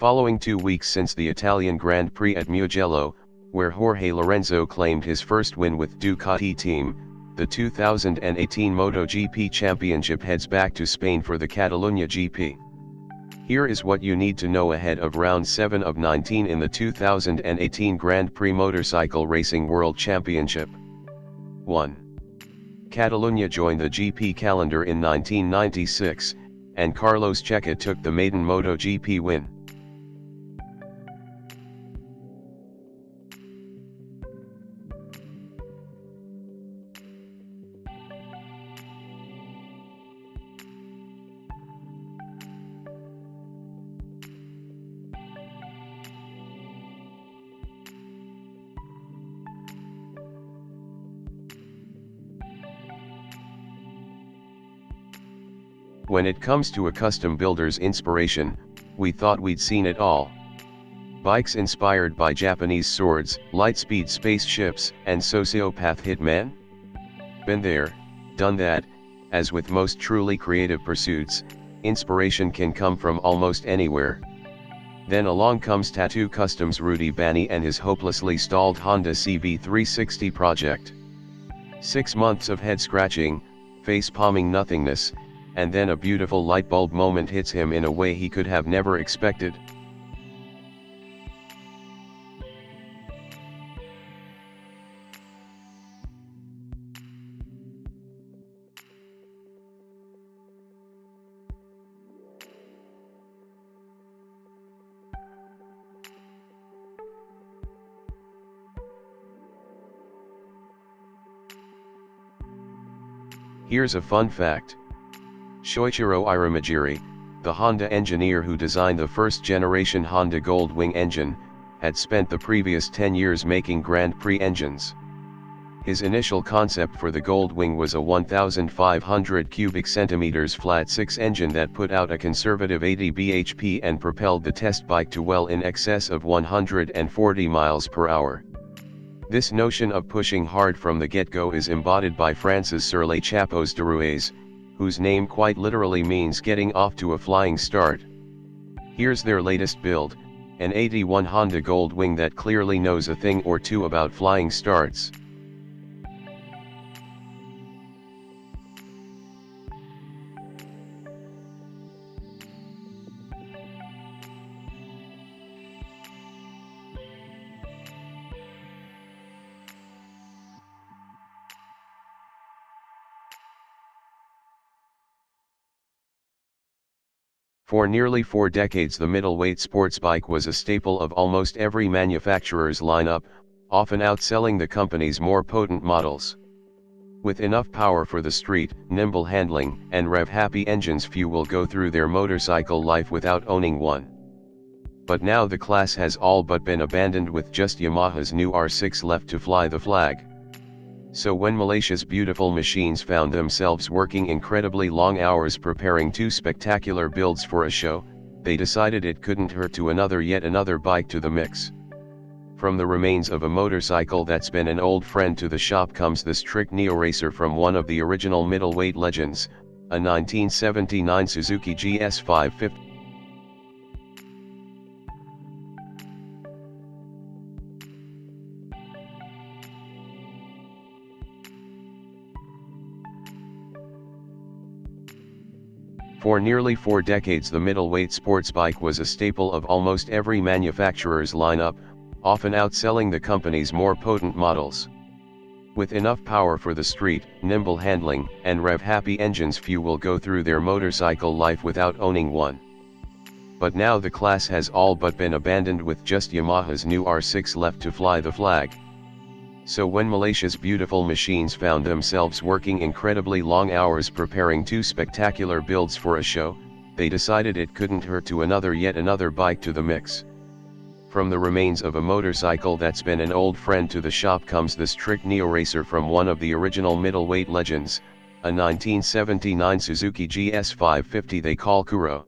Following 2 weeks since the Italian Grand Prix at Mugello, where Jorge Lorenzo claimed his first win with Ducati team, the 2018 MotoGP Championship heads back to Spain for the Catalunya GP. Here is what you need to know ahead of round 7 of 19 in the 2018 Grand Prix Motorcycle Racing World Championship. 1. Catalunya joined the GP calendar in 1996, and Carlos Checa took the maiden MotoGP win. When it comes to a custom builder's inspiration, we thought we'd seen it all. Bikes inspired by Japanese swords, light-speed spaceships, and sociopath hitmen? Been there, done that. As with most truly creative pursuits, inspiration can come from almost anywhere. Then along comes Tattoo Customs' Rudy Bani and his hopelessly stalled Honda CV360 project. 6 months of head-scratching, face-palming nothingness, and then a beautiful light bulb moment hits him in a way he could have never expected. Here's a fun fact. Shoichiro Irimajiri, the Honda engineer who designed the first-generation Honda Goldwing engine, had spent the previous 10 years making Grand Prix engines. His initial concept for the Goldwing was a 1,500 cubic centimeters flat-six engine that put out a conservative 80 bhp and propelled the test bike to well in excess of 140 miles per hour. This notion of pushing hard from the get-go is embodied by France's Sur les Chapeaux de Roues, whose name quite literally means getting off to a flying start. Here's their latest build, an 81 Honda Goldwing that clearly knows a thing or two about flying starts. For nearly 4 decades the middleweight sports bike was a staple of almost every manufacturer's lineup, often outselling the company's more potent models. With enough power for the street, nimble handling, and rev-happy engines, few will go through their motorcycle life without owning one. But now the class has all but been abandoned, with just Yamaha's new R6 left to fly the flag. So when Malaysia's beautiful machines found themselves working incredibly long hours preparing 2 spectacular builds for a show, they decided it couldn't hurt to yet another bike to the mix. From the remains of a motorcycle that's been an old friend to the shop comes this trick Neo Racer from one of the original middleweight legends, a 1979 Suzuki GS 550. For nearly 4 decades the middleweight sports bike was a staple of almost every manufacturer's lineup, often outselling the company's more potent models. With enough power for the street, nimble handling, and rev-happy engines, few will go through their motorcycle life without owning one. But now the class has all but been abandoned, with just Yamaha's new R6 left to fly the flag. So when Malaysia's beautiful machines found themselves working incredibly long hours preparing 2 spectacular builds for a show, they decided it couldn't hurt to yet another bike to the mix. From the remains of a motorcycle that's been an old friend to the shop comes this trick Neo Racer from one of the original middleweight legends, a 1979 Suzuki GS 550 they call Kuro.